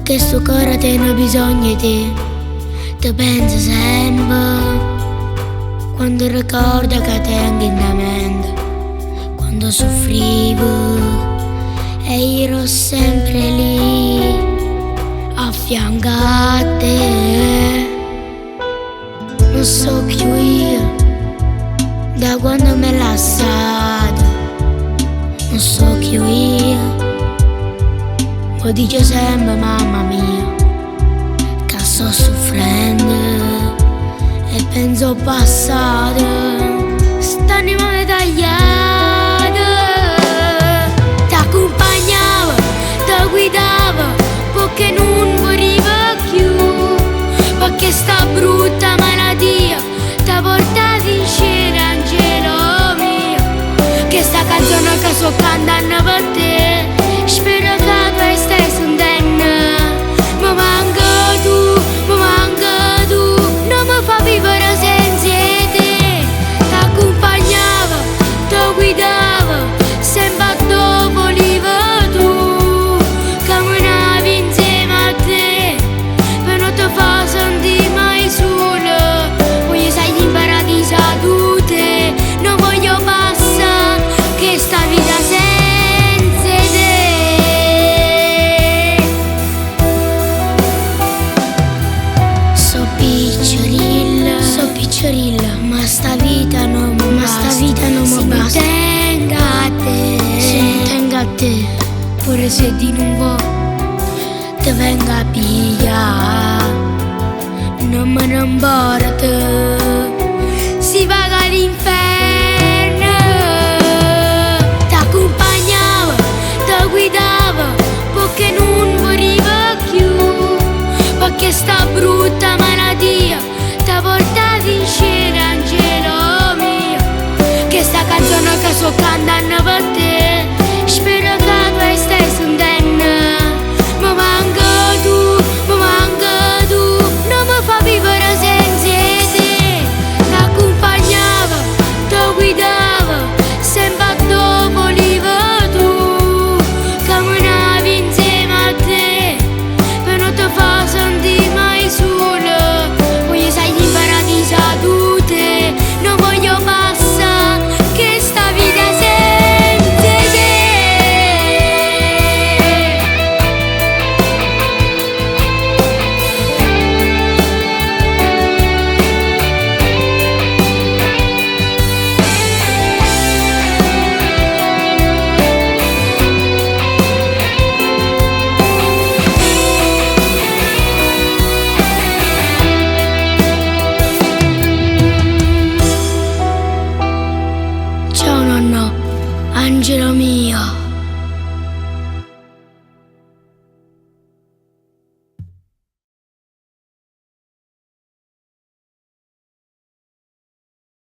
Perché sto cuore tiene bisogno di te. Ti penso sempre quando ricordo che tengo in mente. Quando soffrivo e ero sempre lì a fianco a te. Non so più io da quando mi hai lasciato. Non so più io. Lo dice sempre mamma mia che sto soffrendo e penso al passato. St'anima mi tagliata. T'accompagnava, ti guidava perché non moriva più. Perché sta brutta malattia ti portava in scena, angelo mio. Che sta canzone che sto cantando per te, spero che tu stai sentendo. Mi manca tu, mi manca tu, non mi fa vivere senza te. T'accompagnava, ti guidava, sempre dove volevi tu. Camminavi insieme a te, per non ti far sentire mai sola. Voglio stare in paradiso tu te, non voglio passare che sta vita senza te. So picciolilla, ma sta vita non mi basta. Se mi tenga a te, se mi tenga a te, pure se di non vuoi ti venga a pigliare. Non me ne importa, si va all'inferno. T'accompagnava, ti guidava perché non moriva più. Perché sta brutta malattia ti portava in scena, angelo mio. Che sta canzone che sto cantando per te, spero che tu stai sentendo. Mi manca tu, mi manca tu, non mi fa vivere senza te. T'accompagnava, ti guidava, sempre dove volevi tu. Camminavi insieme a te, per non ti far sentire mai sola. Voglio stare in paradiso tu te, non voglio passare che sta vita senza te. Ciao nonno, angelo mio.